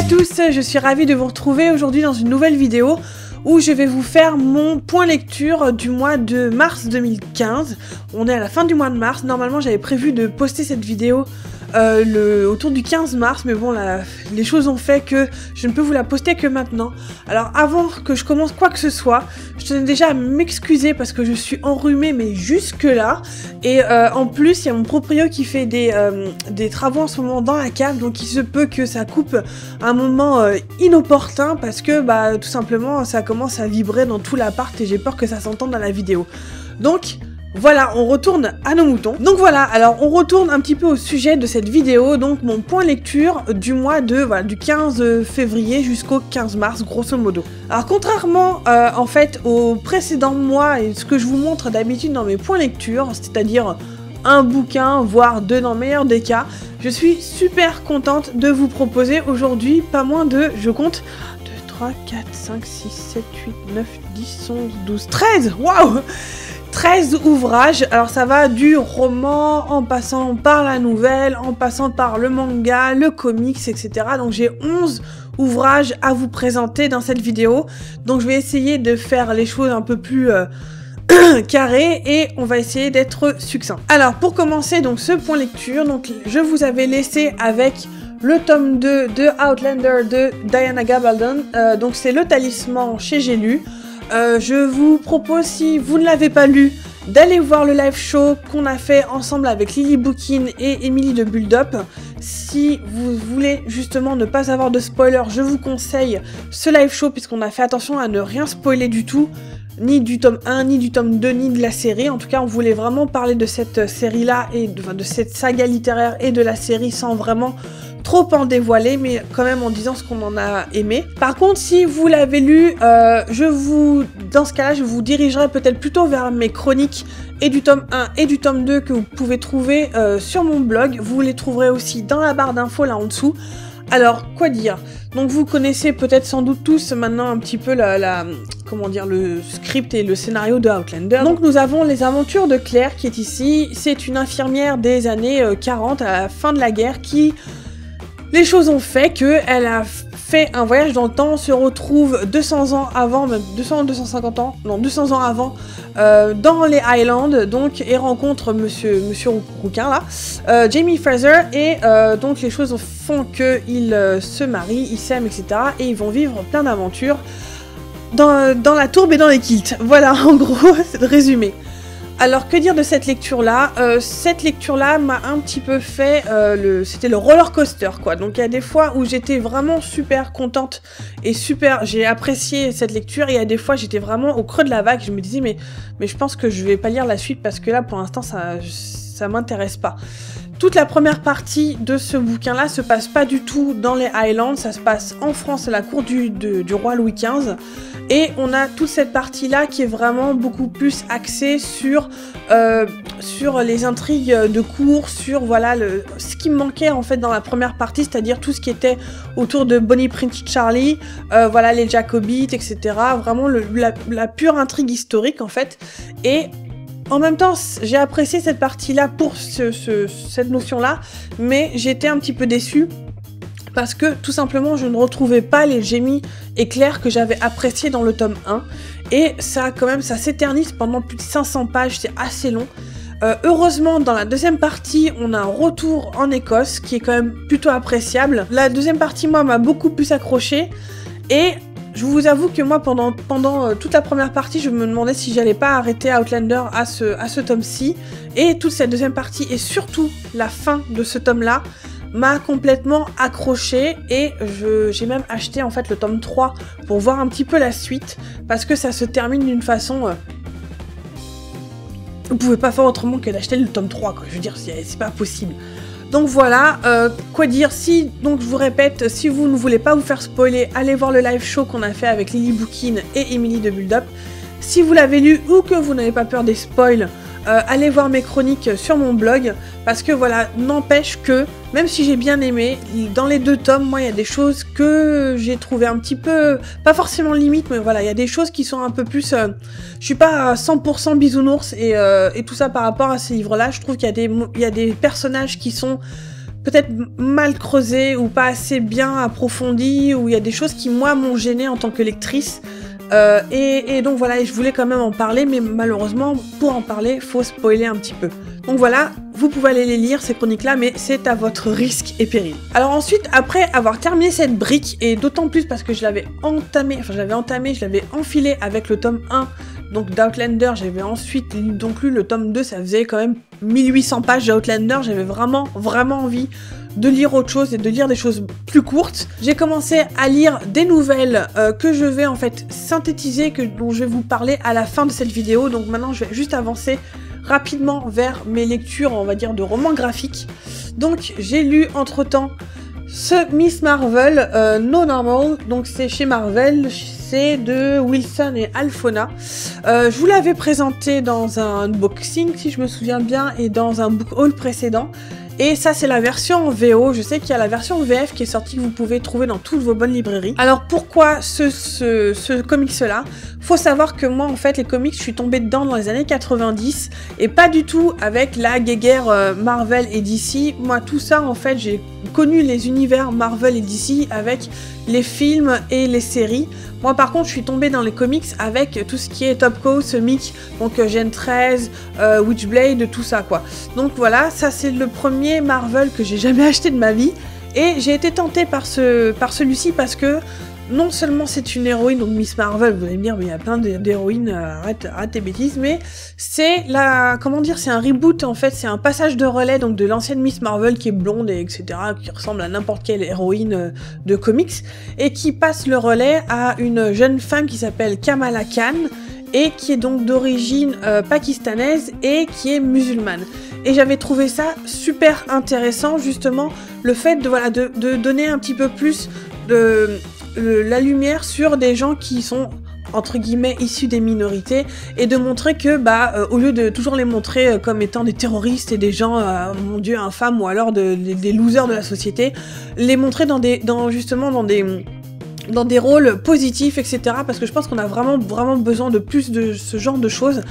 tous, je suis ravie de vous retrouver aujourd'hui dans une nouvelle vidéo où je vais vous faire mon point lecture du mois de mars 2015. On est à la fin du mois de mars, normalement j'avais prévu de poster cette vidéo autour du 15 mars, mais bon, les choses ont fait que je ne peux vous la poster que maintenant. Alors avant que je commence quoi que ce soit, je tenais déjà à m'excuser parce que je suis enrhumée, mais jusque là. Et en plus, il y a mon proprio qui fait des travaux en ce moment dans la cave, donc il se peut que ça coupe un moment inopportun parce que tout simplement ça commence à vibrer dans tout l'appart et j'ai peur que ça s'entende dans la vidéo. Donc voilà, on retourne à nos moutons. Donc voilà, alors on retourne un petit peu au sujet de cette vidéo, donc mon point lecture du mois du 15 février jusqu'au 15 mars, grosso modo. Alors contrairement en fait au précédent mois et ce que je vous montre d'habitude dans mes points lecture, c'est-à-dire un bouquin, voire deux dans le meilleur des cas, je suis super contente de vous proposer aujourd'hui pas moins de, je compte, 2, 3, 4, 5, 6, 7, 8, 9, 10, 11, 12, 13, waouh! 13 ouvrages, alors ça va du roman, en passant par la nouvelle, en passant par le manga, le comics, etc. Donc j'ai 11 ouvrages à vous présenter dans cette vidéo. Donc je vais essayer de faire les choses un peu plus carrées et on va essayer d'être succinct. Alors pour commencer donc ce point lecture, donc je vous avais laissé avec le tome 2 de Outlander de Diana Gabaldon, donc c'est Le Talisman chez J'ai lu. Je vous propose, si vous ne l'avez pas lu, d'aller voir le live show qu'on a fait ensemble avec Lily Bookin et Emily de Build-Up. Si vous voulez justement ne pas avoir de spoiler, je vous conseille ce live show puisqu'on a fait attention à ne rien spoiler du tout, ni du tome 1, ni du tome 2, ni de la série. En tout cas, on voulait vraiment parler de cette série-là et de cette saga littéraire et de la série sans vraiment trop en dévoiler, mais quand même en disant ce qu'on en a aimé. Par contre, si vous l'avez lu, dans ce cas-là, je vous dirigerai peut-être plutôt vers mes chroniques et du tome 1 et du tome 2 que vous pouvez trouver sur mon blog. Vous les trouverez aussi dans la barre d'infos là en dessous. Alors, quoi dire? Donc vous connaissez peut-être sans doute tous maintenant un petit peu le script et le scénario de Outlander. Donc nous avons les aventures de Claire qui est ici. C'est une infirmière des années 40 à la fin de la guerre qui... Les choses ont fait qu'elle a fait un voyage dans le temps, se retrouve 200 ans avant, même 250 ans, non 200 ans avant, dans les Highlands, donc, et rencontre Monsieur Rouquin là, Jamie Fraser, et donc les choses font qu'ils se marient, ils s'aiment, etc. Et ils vont vivre plein d'aventures dans la tourbe et dans les kilts. Voilà, en gros, c'est le résumé. Alors, que dire de cette lecture-là? Cette lecture-là m'a un petit peu fait... c'était le roller coaster, quoi. Donc, il y a des fois où j'étais vraiment super contente et super... J'ai apprécié cette lecture, et il y a des fois, j'étais vraiment au creux de la vague. Je me disais, mais je pense que je vais pas lire la suite parce que là, pour l'instant, ça m'intéresse pas. Toute la première partie de ce bouquin-là se passe pas du tout dans les Highlands, ça se passe en France à la cour du roi Louis XV. Et on a toute cette partie-là qui est vraiment beaucoup plus axée sur les intrigues de cour, sur ce qui me manquait en fait dans la première partie, c'est-à-dire tout ce qui était autour de Bonnie Prince Charlie, les Jacobites, etc. Vraiment la pure intrigue historique en fait. Et en même temps, j'ai apprécié cette partie-là pour cette notion-là, mais j'étais un petit peu déçue parce que tout simplement je ne retrouvais pas les Jamie et Claire que j'avais apprécié dans le tome 1, et ça s'éternise pendant plus de 500 pages, c'est assez long. Heureusement, dans la deuxième partie, on a un retour en Écosse qui est quand même plutôt appréciable. La deuxième partie, moi, m'a beaucoup plus accroché, et je vous avoue que moi, pendant toute la première partie, je me demandais si j'allais pas arrêter Outlander à ce tome-ci, et toute cette deuxième partie, et surtout la fin de ce tome-là, m'a complètement accroché, et j'ai même acheté en fait le tome 3 pour voir un petit peu la suite, parce que ça se termine d'une façon... Vous pouvez pas faire autrement que d'acheter le tome 3, quoi. Je veux dire, c'est pas possible. Donc voilà, quoi dire, donc je vous répète, si vous ne voulez pas vous faire spoiler, allez voir le live show qu'on a fait avec Lily Bookin et Emily de Build-Up. Si vous l'avez lu ou que vous n'avez pas peur des spoils, allez voir mes chroniques sur mon blog, parce que voilà, n'empêche que, même si j'ai bien aimé, dans les deux tomes, moi il y a des choses que j'ai trouvé un petit peu, pas forcément limite, mais voilà, il y a des choses qui sont un peu plus, je suis pas à 100% bisounours, et tout ça par rapport à ces livres-là. Je trouve qu'il y a des personnages qui sont peut-être mal creusées ou pas assez bien approfondies, où il y a des choses qui moi m'ont gênée en tant que lectrice. Et donc voilà, et je voulais quand même en parler, mais malheureusement, pour en parler, faut spoiler un petit peu. Donc voilà, vous pouvez aller les lire, ces chroniques-là, mais c'est à votre risque et péril. Alors ensuite, après avoir terminé cette brique, et d'autant plus parce que je l'avais enfilé avec le tome 1, donc d'Outlander, j'avais ensuite donc lu le tome 2, ça faisait quand même 1800 pages d'Outlander, j'avais vraiment envie de lire autre chose et de lire des choses plus courtes. J'ai commencé à lire des nouvelles que je vais en fait synthétiser, dont je vais vous parler à la fin de cette vidéo. Donc maintenant je vais juste avancer rapidement vers mes lectures, on va dire, de romans graphiques. Donc j'ai lu entre temps ce Miss Marvel No Normal, donc c'est chez Marvel, c'est de Wilson et Alphona. Je vous l'avais présenté dans un unboxing si je me souviens bien et dans un book haul précédent. Et ça, c'est la version en VO. Je sais qu'il y a la version VF qui est sortie, que vous pouvez trouver dans toutes vos bonnes librairies. Alors, pourquoi ce comics-là? Faut savoir que moi, en fait, les comics, je suis tombée dedans dans les années 90, et pas du tout avec la guéguerre Marvel et DC. Moi, tout ça, en fait, j'ai connu les univers Marvel et DC avec les films et les séries. Moi, par contre, je suis tombée dans les comics avec tout ce qui est Top Cow, Mic, donc Gen 13, Witchblade, tout ça, quoi. Donc voilà, ça, c'est le premier Marvel que j'ai jamais acheté de ma vie. Et j'ai été tentée par celui-ci parce que non seulement c'est une héroïne, donc Miss Marvel, vous allez me dire, mais il y a plein d'héroïnes, arrête tes bêtises, mais c'est c'est un reboot en fait, c'est un passage de relais donc de l'ancienne Miss Marvel qui est blonde et etc., qui ressemble à n'importe quelle héroïne de comics, et qui passe le relais à une jeune femme qui s'appelle Kamala Khan, et qui est donc d'origine pakistanaise et qui est musulmane. Et j'avais trouvé ça super intéressant, justement, le fait de donner un petit peu plus la lumière sur des gens qui sont entre guillemets issus des minorités, et de montrer que au lieu de toujours les montrer comme étant des terroristes et des gens mon dieu infâmes, ou alors des losers de la société, les montrer dans des rôles positifs, etc. Parce que je pense qu'on a vraiment besoin de plus de ce genre de choses.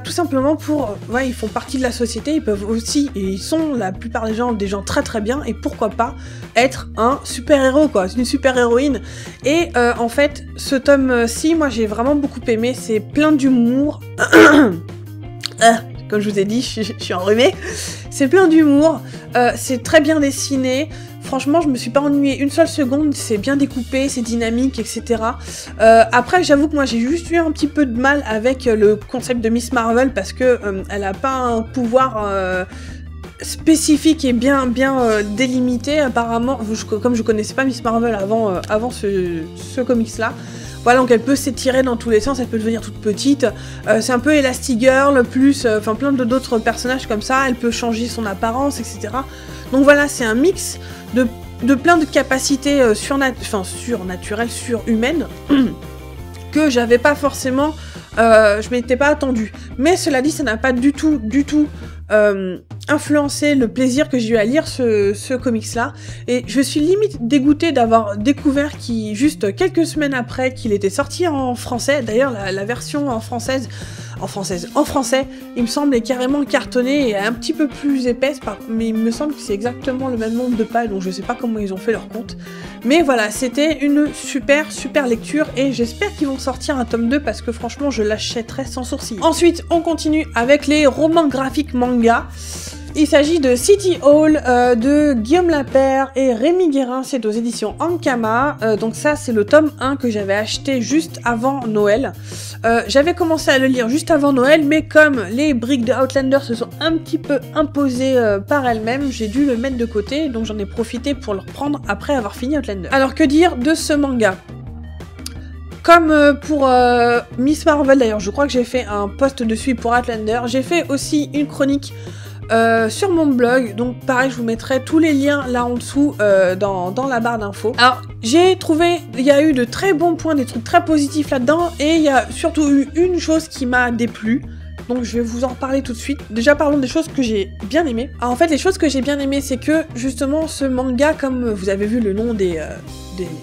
Tout simplement pour... ils font partie de la société, ils peuvent aussi, et ils sont, la plupart des gens très très bien, et pourquoi pas être un super-héros, quoi, une super-héroïne. Et en fait, ce tome-ci, moi j'ai vraiment beaucoup aimé, c'est plein d'humour. Comme je vous ai dit, je suis enrhumée. C'est plein d'humour, c'est très bien dessiné. Franchement, je me suis pas ennuyée une seule seconde, c'est bien découpé, c'est dynamique, etc. Après, j'avoue que moi j'ai juste eu un petit peu de mal avec le concept de Miss Marvel, parce que elle a pas un pouvoir spécifique et bien délimité apparemment. Comme je connaissais pas Miss Marvel avant ce comics-là. Voilà, donc elle peut s'étirer dans tous les sens, elle peut devenir toute petite, c'est un peu Elastigirl, plus, plein d'autres personnages comme ça, elle peut changer son apparence, etc. Donc voilà, c'est un mix de plein de capacités surnaturelles, surhumaines, que j'avais pas forcément, je m'étais pas attendue. Mais cela dit, ça n'a pas du tout influencé le plaisir que j'ai eu à lire ce comics-là. Et je suis limite dégoûtée d'avoir découvert juste quelques semaines après qu'il était sorti en français. D'ailleurs, la version en français, il me semble, est carrément cartonnée et un petit peu plus épaisse, mais il me semble que c'est exactement le même nombre de pages, donc je sais pas comment ils ont fait leur compte. Mais voilà, c'était une super lecture, et j'espère qu'ils vont sortir un tome 2, parce que franchement, je l'achèterai sans sourcil. Ensuite, on continue avec les romans graphiques manga. Il s'agit de City Hall de Guillaume Lapère et Rémi Guérin, c'est aux éditions Ankama. Donc ça, c'est le tome 1 que j'avais acheté juste avant Noël. J'avais commencé à le lire juste avant Noël, mais comme les briques de Outlander se sont un petit peu imposées par elles-mêmes, j'ai dû le mettre de côté, donc j'en ai profité pour le reprendre après avoir fini Outlander. Alors que dire de ce manga ? Comme pour Miss Marvel, d'ailleurs, je crois que j'ai fait un post dessus pour Outlander, j'ai fait aussi une chronique sur mon blog, donc pareil, je vous mettrai tous les liens là en dessous dans la barre d'infos. Alors, j'ai trouvé, il y a eu de très bons points, des trucs très positifs là-dedans, et il y a surtout eu une chose qui m'a déplu, donc je vais vous en parler tout de suite. Déjà, parlons des choses que j'ai bien aimées. Alors, en fait, les choses que j'ai bien aimées, c'est que, justement, ce manga, comme vous avez vu le nom des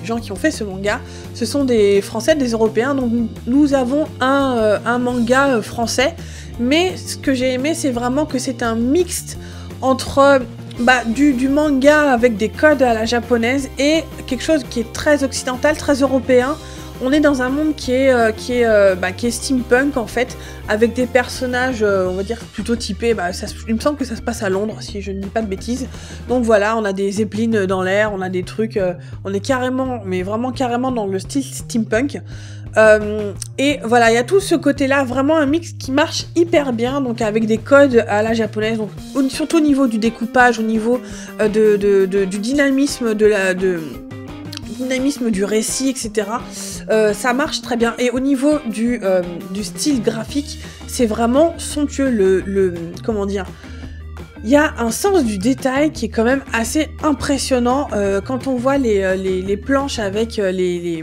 gens qui ont fait ce manga, ce sont des Français, des Européens, donc nous avons un manga français. Mais ce que j'ai aimé, c'est vraiment que c'est un mixte entre du manga avec des codes à la japonaise et quelque chose qui est très occidental, très européen. On est dans un monde qui est steampunk en fait, avec des personnages, on va dire plutôt typés. Il me semble que ça se passe à Londres, si je ne dis pas de bêtises. Donc voilà, on a des zeppelins dans l'air, on a des trucs, on est carrément, mais vraiment carrément dans le style steampunk. Et voilà, il y a tout ce côté-là, vraiment un mix qui marche hyper bien, donc avec des codes à la japonaise, donc surtout au niveau du découpage, au niveau du dynamisme dynamisme du récit, etc. Ça marche très bien. Et au niveau du style graphique, c'est vraiment somptueux. Comment dire, il y a un sens du détail qui est quand même assez impressionnant quand on voit les planches avec les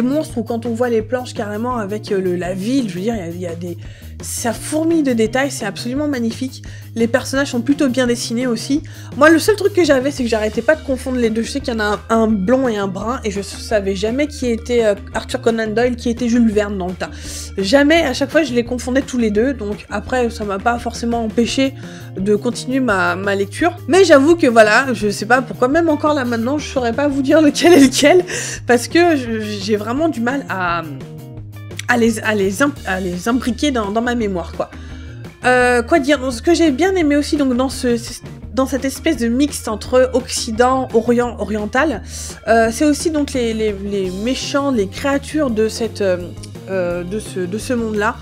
monstres, ou quand on voit les planches carrément avec la ville. Je veux dire, il y a des... Ça fourmille de détails, c'est absolument magnifique. Les personnages sont plutôt bien dessinés aussi. Moi, le seul truc que j'avais, c'est que j'arrêtais pas de confondre les deux. Je sais qu'il y en a un blond et un brun, et je savais jamais qui était Arthur Conan Doyle, qui était Jules Verne dans le tas. Jamais, à chaque fois, je les confondais tous les deux. Donc après, ça m'a pas forcément empêché de continuer ma lecture. Mais j'avoue que voilà, je sais pas pourquoi, même encore là maintenant, je saurais pas vous dire lequel est lequel, parce que j'ai vraiment du mal à les imbriquer dans ma mémoire, quoi. Quoi dire, donc, ce que j'ai bien aimé aussi donc, dans cette espèce de mix entre Occident, Orient, Oriental, c'est aussi donc les méchants, les créatures de ce monde-là.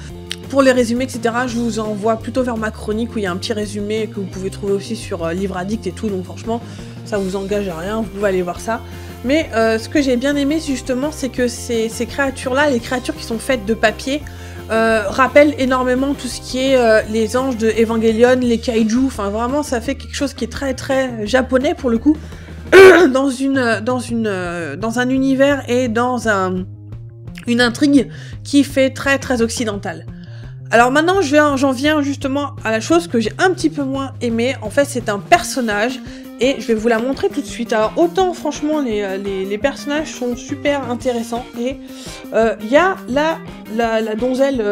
Pour les résumés, etc., je vous envoie plutôt vers ma chronique où il y a un petit résumé que vous pouvez trouver aussi sur Livre Addict et tout, donc franchement, ça vous engage à rien, vous pouvez aller voir ça. Mais ce que j'ai bien aimé justement, c'est que ces créatures-là, les créatures qui sont faites de papier, rappellent énormément tout ce qui est les anges de Evangelion, les kaiju, enfin vraiment ça fait quelque chose qui est très très japonais pour le coup, dans un univers et dans une intrigue qui fait très très occidentale. Alors maintenant, j'en viens justement à la chose que j'ai un petit peu moins aimée. En fait, c'est un personnage, et je vais vous la montrer tout de suite. Alors, autant, franchement, les personnages sont super intéressants, et il y a la donzelle,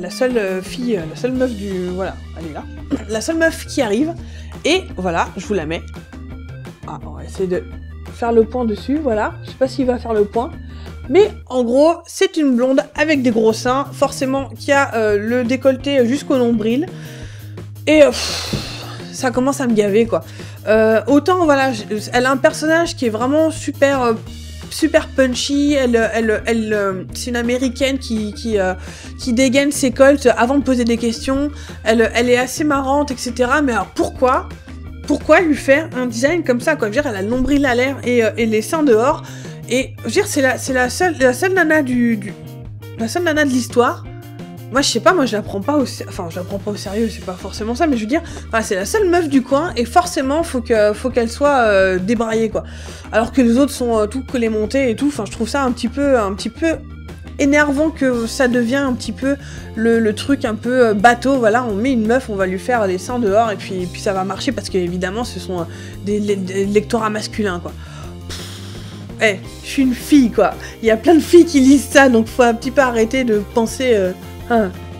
la seule fille, la seule meuf voilà, elle est là. La seule meuf qui arrive, et voilà, je vous la mets. Ah, on va essayer de faire le point dessus, voilà. Je sais pas s'il va faire le point. Mais en gros, c'est une blonde avec des gros seins, forcément qui a le décolleté jusqu'au nombril. Et ça commence à me gaver, quoi. Autant, voilà, elle a un personnage qui est vraiment super punchy. C'est une américaine qui dégaine ses colts avant de poser des questions. Elle est assez marrante, etc. Mais alors pourquoi lui faire un design comme ça, quoi? Je veux dire, elle a le nombril à l'air et les seins dehors. Et je veux dire, c'est la seule nana la seule nana de l'histoire. Moi, je sais pas, moi je la prends pas au sérieux, c'est pas forcément ça, mais je veux dire, enfin, c'est la seule meuf du coin, et forcément, faut qu'elle soit débraillée, quoi. Alors que les autres sont tout collés montés et tout, enfin, je trouve ça un petit peu énervant que ça devient un petit peu le truc un peu bateau. Voilà, on met une meuf, on va lui faire les seins dehors, et puis ça va marcher, parce que évidemment, ce sont des lectorats masculins, quoi. Je suis une fille, quoi. Il y a plein de filles qui lisent ça, donc faut un petit peu arrêter de penser...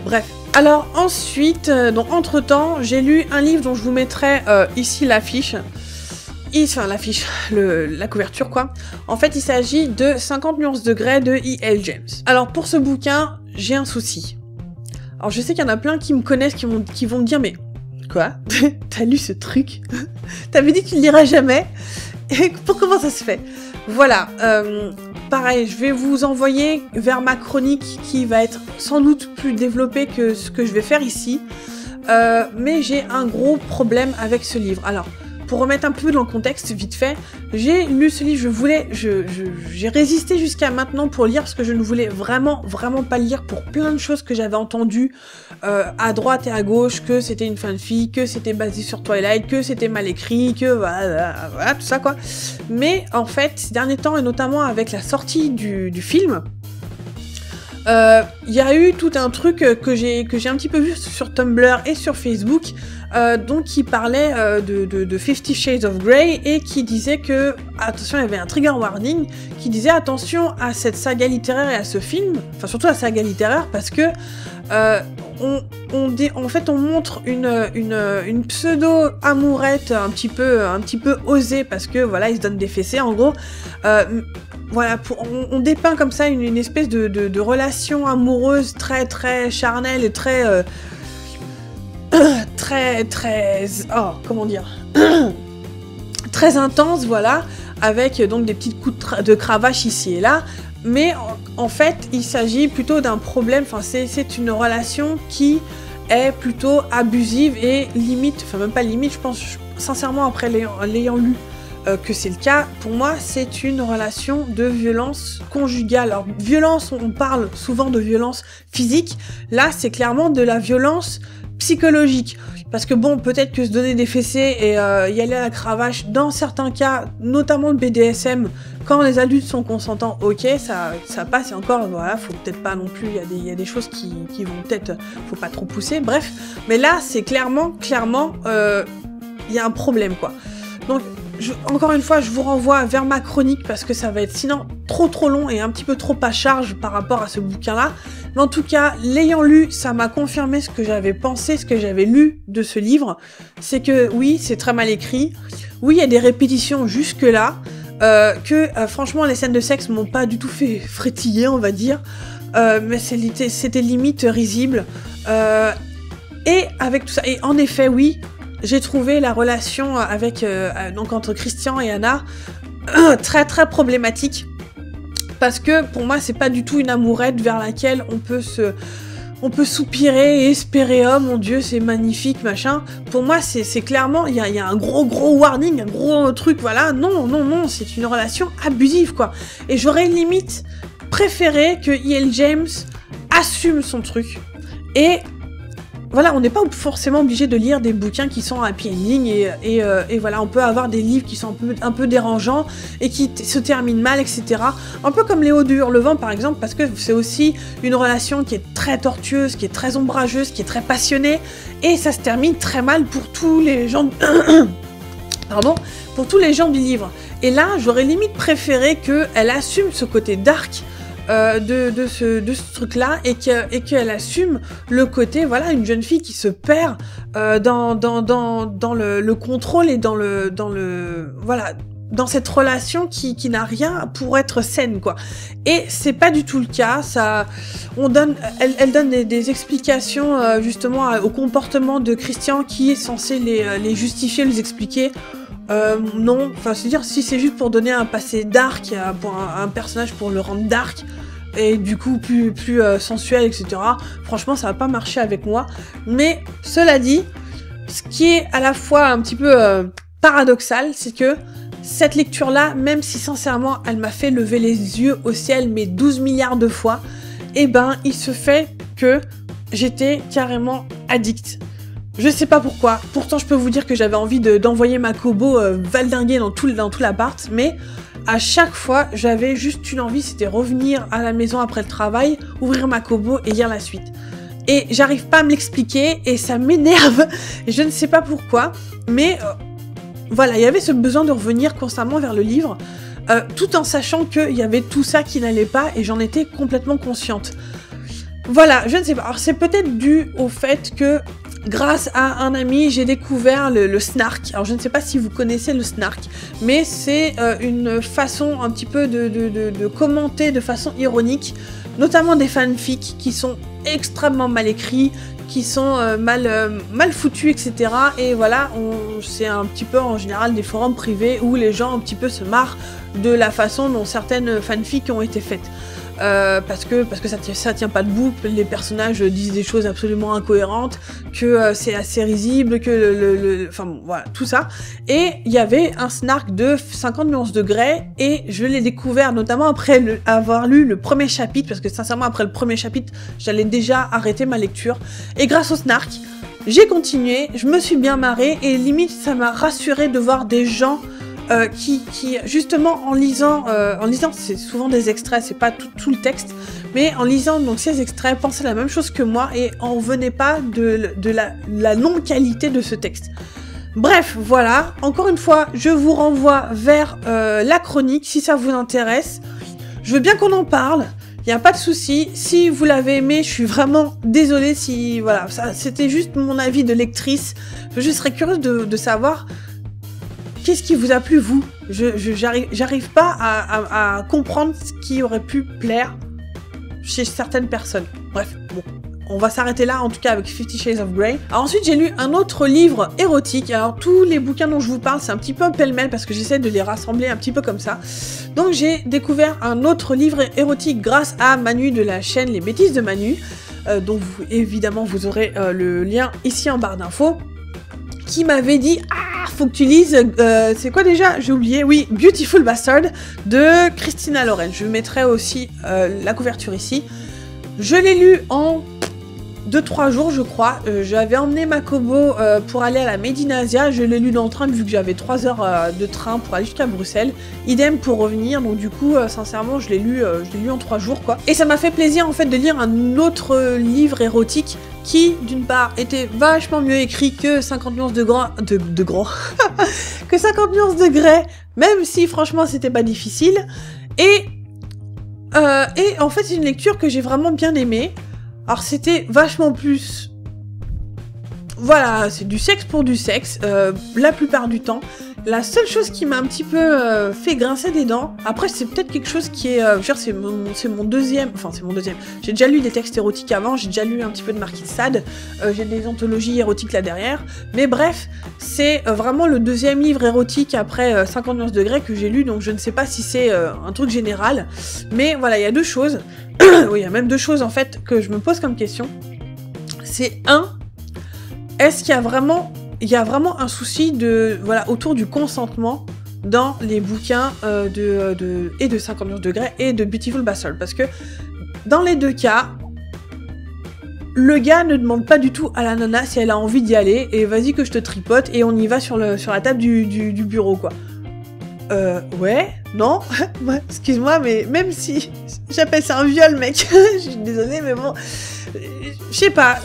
Bref. Alors ensuite, donc entre-temps, j'ai lu un livre dont je vous mettrai ici l'affiche. Enfin, l'affiche, la couverture, quoi. En fait, il s'agit de 50 nuances de Grey de E.L. James. Alors, pour ce bouquin, j'ai un souci. Alors, je sais qu'il y en a plein qui me connaissent, qui vont me dire, mais... Quoi? T'as lu ce truc? T'avais dit que tu ne lirais jamais? Et comment ça se fait? Voilà, pareil, je vais vous envoyer vers ma chronique qui va être sans doute plus développée que ce que je vais faire ici. Mais j'ai un gros problème avec ce livre. Alors, pour remettre un peu dans le contexte, vite fait, j'ai lu ce livre, j'ai résisté jusqu'à maintenant pour lire, parce que je ne voulais vraiment pas le lire pour plein de choses que j'avais entendues à droite et à gauche, que c'était une fanfic, que c'était basé sur Twilight, que c'était mal écrit, que voilà, tout ça, quoi. Mais en fait, ces derniers temps, et notamment avec la sortie du film, il y a eu tout un truc que j'ai un petit peu vu sur Tumblr et sur Facebook, donc qui parlait de 50 Shades of Grey et qui disait que, attention, il y avait un trigger warning qui disait attention à cette saga littéraire et à ce film, enfin surtout à la saga littéraire parce que en fait on montre une pseudo amourette un petit peu osée parce que voilà, ils se donnent des fessées en gros. Voilà, on dépeint comme ça une espèce de relation amoureuse très très charnelle et très oh, comment dire très intense, voilà, avec donc des petites coups de cravache ici et là, mais en fait il s'agit plutôt d'un problème, enfin c'est une relation qui est plutôt abusive et limite, enfin même pas limite, je pense sincèrement après l'ayant lu que c'est le cas, pour moi c'est une relation de violence conjugale. Alors violence, on parle souvent de violence physique, là c'est clairement de la violence psychologique. Parce que bon, peut-être que se donner des fessées et y aller à la cravache, dans certains cas, notamment le BDSM, quand les adultes sont consentants, ok, ça passe, et encore, voilà, faut peut-être pas non plus, il y a des choses qui vont peut-être, faut pas trop pousser, bref. Mais là, c'est clairement, il y a un problème, quoi. Donc, encore une fois, je vous renvoie vers ma chronique parce que ça va être sinon trop long et un petit peu trop à charge par rapport à ce bouquin-là. Mais en tout cas, l'ayant lu, ça m'a confirmé ce que j'avais pensé, ce que j'avais lu de ce livre. C'est que oui, c'est très mal écrit. Oui, il y a des répétitions jusque-là. Franchement, les scènes de sexe m'ont pas du tout fait frétiller, on va dire. Mais c'était limite risible. Et avec tout ça, et en effet, oui, j'ai trouvé la relation avec donc entre Christian et Anna très très problématique parce que pour moi c'est pas du tout une amourette vers laquelle on peut soupirer et espérer oh mon dieu c'est magnifique machin. Pour moi c'est clairement il y a un gros warning, un gros truc, voilà, non, c'est une relation abusive quoi. Et j'aurais limite préféré que E.L. James assume son truc et voilà, on n'est pas forcément obligé de lire des bouquins qui sont happy ending et voilà, on peut avoir des livres qui sont un peu dérangeants et qui se terminent mal, etc. Un peu comme Léo de Hurlevent par exemple, parce que c'est aussi une relation qui est très tortueuse, qui est très ombrageuse, qui est très passionnée et ça se termine très mal pour tous les gens... Pardon, pour tous les gens du livre. Et là, j'aurais limite préféré qu'elle assume ce côté dark de ce truc-là et qu'elle assume le côté, voilà, une jeune fille qui se perd dans le contrôle et voilà, dans cette relation qui n'a rien pour être saine, quoi. Et c'est pas du tout le cas, elle donne des explications justement au comportement de Christian qui est censé les justifier, les expliquer. Non, enfin, c'est-à-dire si c'est juste pour donner un passé dark, pour un personnage pour le rendre dark, et du coup plus sensuel, etc. Franchement, ça va pas marcher avec moi. Mais cela dit, ce qui est à la fois un petit peu paradoxal, c'est que cette lecture-là, même si sincèrement elle m'a fait lever les yeux au ciel mais 12 milliards de fois, eh ben il se fait que j'étais carrément addict. Je sais pas pourquoi, pourtant je peux vous dire que j'avais envie d'envoyer ma Kobo valdinguer dans tout l'appart, mais à chaque fois j'avais juste une envie, c'était revenir à la maison après le travail, ouvrir ma Kobo et lire la suite. Et j'arrive pas à me l'expliquer et ça m'énerve, et je ne sais pas pourquoi, mais voilà, il y avait ce besoin de revenir constamment vers le livre, tout en sachant qu'il y avait tout ça qui n'allait pas et j'en étais complètement consciente. Voilà, je ne sais pas, alors c'est peut-être dû au fait que grâce à un ami, j'ai découvert le snark. Alors je ne sais pas si vous connaissez le snark, mais c'est une façon un petit peu de commenter de façon ironique, notamment des fanfics qui sont extrêmement mal écrits, qui sont mal foutus, etc. Et voilà, c'est un petit peu en général des forums privés où les gens un petit peu se marrent de la façon dont certaines fanfics ont été faites. Parce que ça tient pas debout, les personnages disent des choses absolument incohérentes, que c'est assez risible, que enfin bon, voilà, tout ça. Et il y avait un snark de 50 nuances de Grey, et je l'ai découvert notamment après avoir lu le premier chapitre, parce que sincèrement après le premier chapitre, j'allais déjà arrêter ma lecture. Et grâce au snark, j'ai continué, je me suis bien marrée, et limite ça m'a rassurée de voir des gens qui justement en lisant c'est souvent des extraits, c'est pas tout le texte, mais en lisant donc ces extraits, pensait la même chose que moi et en revenait pas de la non-qualité de ce texte. Bref, voilà, encore une fois, je vous renvoie vers la chronique si ça vous intéresse. Je veux bien qu'on en parle, il n'y a pas de souci. Si vous l'avez aimé, je suis vraiment désolée si... Voilà, c'était juste mon avis de lectrice. Je serais curieuse de savoir qu'est-ce qui vous a plu, vous. J'arrive pas à comprendre ce qui aurait pu plaire chez certaines personnes. Bref, bon. On va s'arrêter là, en tout cas avec 50 Shades of Grey. Alors ensuite, j'ai lu un autre livre érotique. Alors tous les bouquins dont je vous parle, c'est un petit peu pêle-mêle parce que j'essaie de les rassembler un petit peu comme ça. Donc j'ai découvert un autre livre érotique grâce à Manu de la chaîne Les Bêtises de Manu. Donc évidemment, vous aurez le lien ici en barre d'infos. Qui m'avait dit « Ah, faut que tu lises... c'est quoi déjà? J'ai oublié. Oui, Beautiful Bastard de Christina Loren. Je mettrai aussi la couverture ici. Je l'ai lu en... 2-3 jours je crois, j'avais emmené ma Kobo pour aller à la Made in Asia, je l'ai lu dans le train vu que j'avais 3 heures de train pour aller jusqu'à Bruxelles, idem pour revenir, donc du coup sincèrement je l'ai lu en 3 jours quoi. Et ça m'a fait plaisir en fait de lire un autre livre érotique qui d'une part était vachement mieux écrit que 50 nuances de que 50 nuances de Grey, même si franchement c'était pas difficile, et en fait c'est une lecture que j'ai vraiment bien aimée. Alors c'était vachement plus... Voilà, c'est du sexe pour du sexe, la plupart du temps. La seule chose qui m'a un petit peu fait grincer des dents, après c'est peut-être quelque chose qui est... c'est mon deuxième... Enfin c'est mon deuxième. J'ai déjà lu des textes érotiques avant, j'ai déjà lu un petit peu de Marquis de Sade, j'ai des anthologies érotiques là derrière. Mais bref, c'est vraiment le deuxième livre érotique après 50 nuances de Grey que j'ai lu, donc je ne sais pas si c'est un truc général. Mais voilà, il y a deux choses... Oui, il y a même deux choses en fait que je me pose comme question. C'est est-ce qu'il y a vraiment un souci autour du consentement dans les bouquins de 50 nuances de Grey et de Beautiful Bastard, parce que dans les deux cas, le gars ne demande pas du tout à la nana si elle a envie d'y aller et vas-y que je te tripote et on y va sur la table du bureau quoi. Ouais, non, ouais, excuse-moi, mais même si j'appelle ça un viol, mec, je suis désolée, mais bon, je sais pas,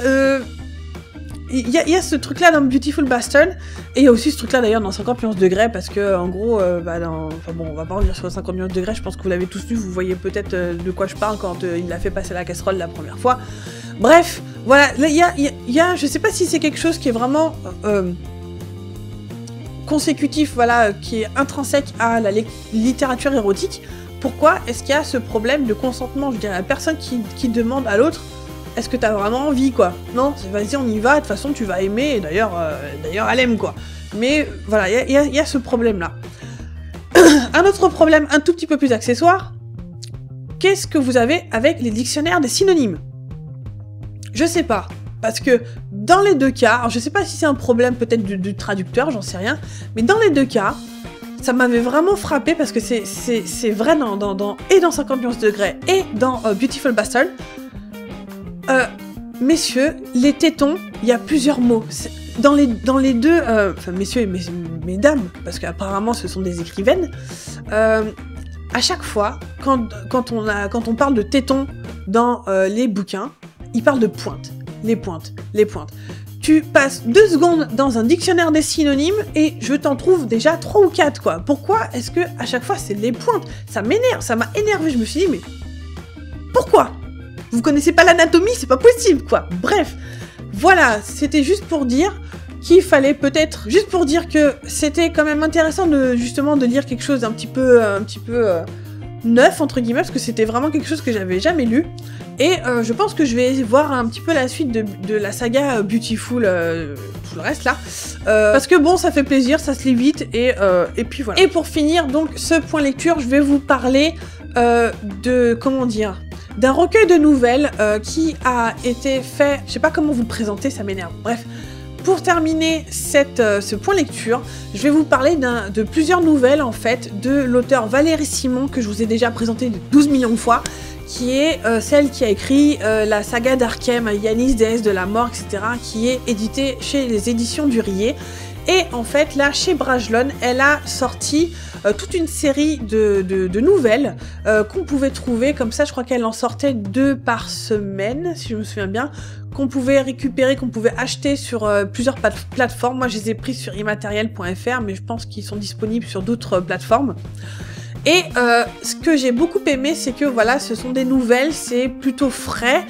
il y a ce truc-là dans Beautiful Bastard, et il y a aussi ce truc-là d'ailleurs dans 50 nuances de Grey, parce que, en gros, enfin bon, on va pas revenir sur 50 nuances de Grey, je pense que vous l'avez tous lu, vous voyez peut-être de quoi je parle quand il l'a fait passer la casserole la première fois. Bref, voilà, il y a, je sais pas si c'est quelque chose qui est vraiment... consécutif, voilà, qui est intrinsèque à la littérature érotique. Pourquoi est-ce qu'il y a ce problème de consentement? Je dirais, la personne qui demande à l'autre, est-ce que t'as vraiment envie, quoi? Non, vas-y, on y va, de toute façon, tu vas aimer, et d'ailleurs, elle aime, quoi. Mais, voilà, il y a ce problème-là. Un autre problème, un tout petit peu plus accessoire, qu'est-ce que vous avez avec les dictionnaires des synonymes? Je sais pas. Parce que dans les deux cas, alors je sais pas si c'est un problème peut-être du traducteur, j'en sais rien, mais dans les deux cas, ça m'avait vraiment frappé parce que c'est vrai dans 50 nuances de Grey et dans Beautiful Bastard. Messieurs, les tétons, il y a plusieurs mots. Dans les deux, enfin messieurs et mesdames, parce qu'apparemment ce sont des écrivaines, à chaque fois, quand on parle de tétons dans les bouquins, ils parlent de pointe. Les pointes. Tu passes 2 secondes dans un dictionnaire des synonymes et je t'en trouve déjà 3 ou 4 quoi. Pourquoi est-ce que à chaque fois c'est les pointes? Ça m'énerve, ça m'a énervé, je me suis dit mais pourquoi? Vous connaissez pas l'anatomie, c'est pas possible quoi. Bref, voilà, c'était juste pour dire qu'il fallait peut-être, juste pour dire que c'était quand même intéressant de lire quelque chose d'un petit peu neuf entre guillemets, parce que c'était vraiment quelque chose que j'avais jamais lu. Et je pense que je vais voir un petit peu la suite de la saga Beautiful, tout le reste là. Parce que bon, ça fait plaisir, ça se lit vite, et puis voilà. Et pour finir, donc, ce point lecture, je vais vous parler d'un recueil de nouvelles qui a été fait... Je sais pas comment vous le présenter, ça m'énerve. Bref. Pour terminer ce point lecture, je vais vous parler de plusieurs nouvelles, en fait, de l'auteur Valérie Simon, que je vous ai déjà présenté 12 millions de fois, qui est celle qui a écrit la saga d'Arkham, Yanis, déesse de la mort, etc., qui est éditée chez les éditions du Riez. Et en fait, là, chez Brajlon, elle a sorti toute une série de nouvelles qu'on pouvait trouver. Comme ça, je crois qu'elle en sortait 2 par semaine, si je me souviens bien, qu'on pouvait récupérer, qu'on pouvait acheter sur plusieurs plateformes. Moi, je les ai prises sur immatériel.fr, mais je pense qu'ils sont disponibles sur d'autres plateformes. Et ce que j'ai beaucoup aimé, c'est que voilà, ce sont des nouvelles, c'est plutôt frais.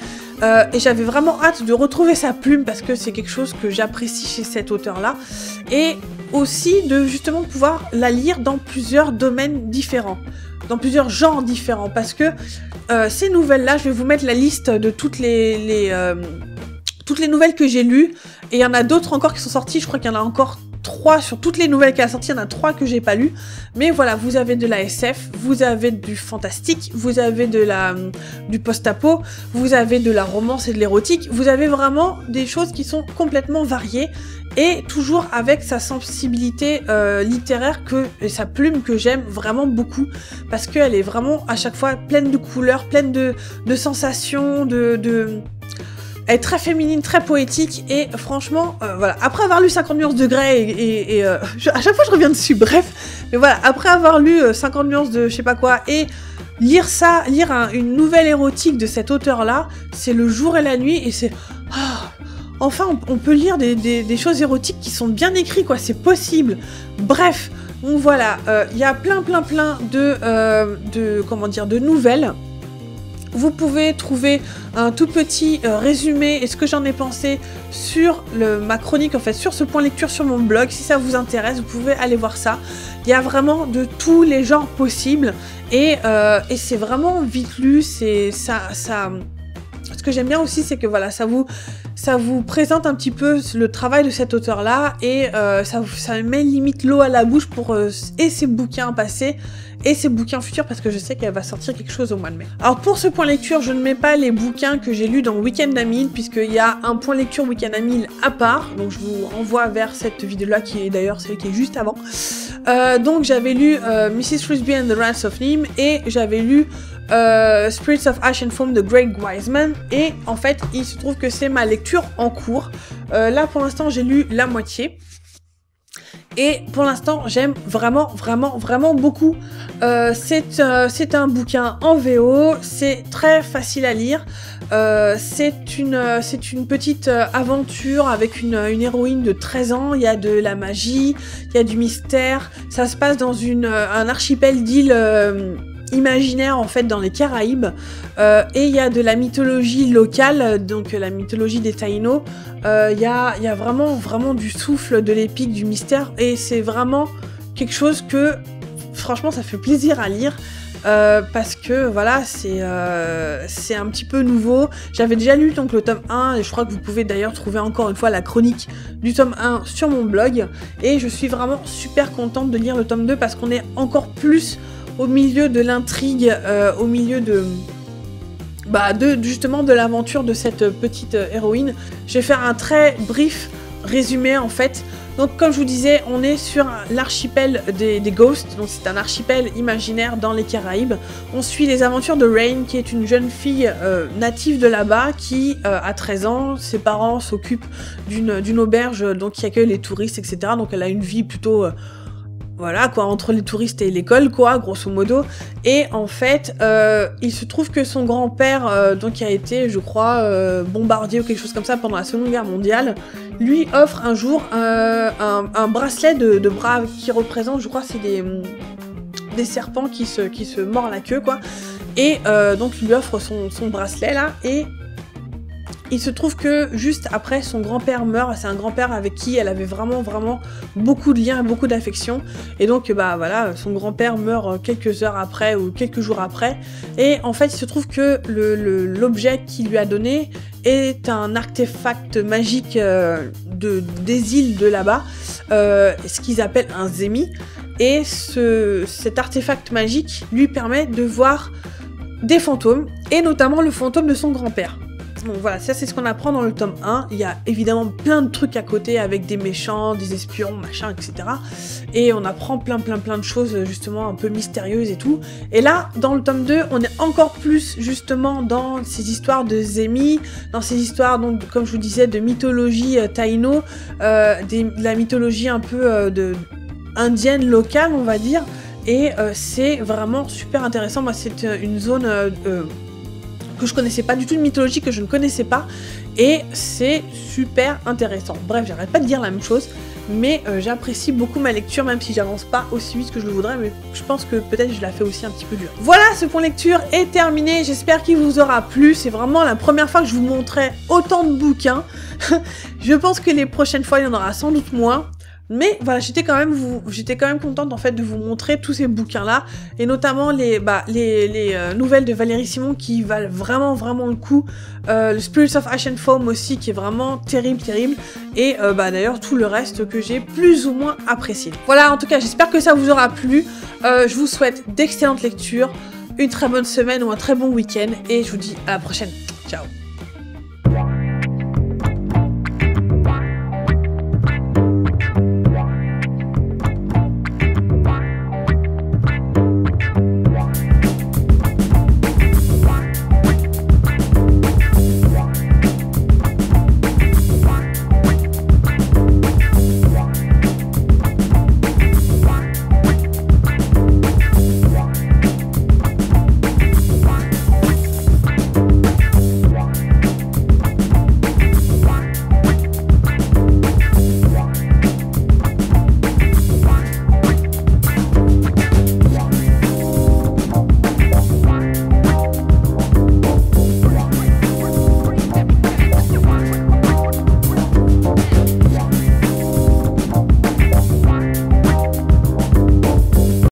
Et j'avais vraiment hâte de retrouver sa plume parce que c'est quelque chose que j'apprécie chez cet auteur-là. Et aussi de justement pouvoir la lire dans plusieurs domaines différents, dans plusieurs genres différents. Parce que ces nouvelles-là, je vais vous mettre la liste de toutes les nouvelles que j'ai lues. Et il y en a d'autres encore qui sont sorties, je crois qu'il y en a encore 3 sur toutes les nouvelles qu'elle a sorties, il y en a 3 que j'ai pas lues. Mais voilà, vous avez de la SF, vous avez du fantastique, vous avez du post-apo, vous avez de la romance et de l'érotique. Vous avez vraiment des choses qui sont complètement variées et toujours avec sa sensibilité littéraire et sa plume que j'aime vraiment beaucoup parce qu'elle est vraiment à chaque fois pleine de couleurs, pleine de sensations, elle est très féminine, très poétique, et franchement, voilà, après avoir lu 50 nuances de Grey, à chaque fois je reviens dessus, bref, mais voilà, après avoir lu 50 nuances de je sais pas quoi, et lire une nouvelle érotique de cet auteur-là, c'est le jour et la nuit, et c'est... enfin, on peut lire des choses érotiques qui sont bien écrites, quoi, c'est possible. Bref, donc voilà, il y a plein de nouvelles. Vous pouvez trouver un tout petit résumé et ce que j'en ai pensé sur ma chronique, en fait, sur ce point lecture sur mon blog. Si ça vous intéresse, vous pouvez aller voir ça. Il y a vraiment de tous les genres possibles et c'est vraiment vite lu. Ce que j'aime bien aussi, c'est que voilà, ça vous présente un petit peu le travail de cet auteur-là et ça met limite l'eau à la bouche pour et ses bouquins passés et ses bouquins futurs parce que je sais qu'elle va sortir quelque chose au mois de mai. Alors pour ce point lecture, je ne mets pas les bouquins que j'ai lus dans Week-end à 1000 puisqu'il y a un point lecture Week-end à 1000 à part, donc je vous renvoie vers cette vidéo-là qui est d'ailleurs celle qui est juste avant. Donc j'avais lu Mrs. Frisbee and the Rats of Neem et j'avais lu Spirits of Ash and Foam de Greg Wiseman et en fait il se trouve que c'est ma lecture en cours. Là pour l'instant j'ai lu la moitié et pour l'instant j'aime vraiment beaucoup. C'est un bouquin en VO, c'est très facile à lire. C'est une petite aventure avec une héroïne de 13 ans, il y a de la magie, il y a du mystère, ça se passe dans un archipel d'îles imaginaire en fait dans les Caraïbes et il y a de la mythologie locale, donc la mythologie des Taïnos, il y a vraiment du souffle, de l'épique, du mystère et c'est vraiment quelque chose que franchement ça fait plaisir à lire. Parce que voilà, c'est un petit peu nouveau. J'avais déjà lu donc le tome 1 et je crois que vous pouvez d'ailleurs trouver encore une fois la chronique du tome 1 sur mon blog et je suis vraiment super contente de lire le tome 2 parce qu'on est encore plus au milieu de l'intrigue, au milieu justement de l'aventure de cette petite héroïne. Je vais faire un très brief résumé en fait. Donc comme je vous disais, on est sur l'archipel des Ghosts, donc c'est un archipel imaginaire dans les Caraïbes. On suit les aventures de Rain, qui est une jeune fille native de là-bas, qui a 13 ans, ses parents s'occupent d'une auberge donc, qui accueille les touristes, etc. Donc elle a une vie plutôt... voilà quoi, entre les touristes et l'école quoi, grosso modo. Et en fait, il se trouve que son grand-père, donc qui a été, je crois, bombardier ou quelque chose comme ça pendant la Seconde Guerre mondiale, lui offre un jour un bracelet de bras qui représente, je crois, c'est des serpents qui se mordent la queue quoi. Et donc il lui offre son bracelet là et il se trouve que juste après son grand-père meurt, c'est un grand-père avec qui elle avait vraiment beaucoup de liens, beaucoup d'affection et donc bah voilà, son grand-père meurt quelques heures après ou quelques jours après et en fait il se trouve que l'objet qu'il lui a donné est un artefact magique des îles de là-bas, ce qu'ils appellent un Zemi et cet artefact magique lui permet de voir des fantômes et notamment le fantôme de son grand-père. Donc voilà, ça c'est ce qu'on apprend dans le tome 1. Il y a évidemment plein de trucs à côté avec des méchants, des espions, machin, etc. Et on apprend plein de choses justement un peu mystérieuses et tout. Et là, dans le tome 2, on est encore plus justement dans ces histoires de Zemi, dans ces histoires, donc, comme je vous disais, de mythologie taïno, de la mythologie un peu indienne locale, on va dire. Et c'est vraiment super intéressant. Moi, c'est une zone que je connaissais pas du tout, de mythologie que je ne connaissais pas, et c'est super intéressant. Bref, j'arrête pas de dire la même chose, mais j'apprécie beaucoup ma lecture, même si j'avance pas aussi vite que je le voudrais, mais je pense que peut-être je la fais aussi un petit peu dur. Voilà, ce point lecture est terminé, j'espère qu'il vous aura plu, c'est vraiment la première fois que je vous montrais autant de bouquins. Je pense que les prochaines fois, il y en aura sans doute moins. Mais voilà, j'étais quand même contente en fait de vous montrer tous ces bouquins-là, et notamment les nouvelles de Valérie Simon qui valent vraiment le coup, le Spirits of Ash and Foam aussi qui est vraiment terrible, et d'ailleurs tout le reste que j'ai plus ou moins apprécié. Voilà, en tout cas j'espère que ça vous aura plu, je vous souhaite d'excellentes lectures, une très bonne semaine ou un très bon week-end, et je vous dis à la prochaine, ciao.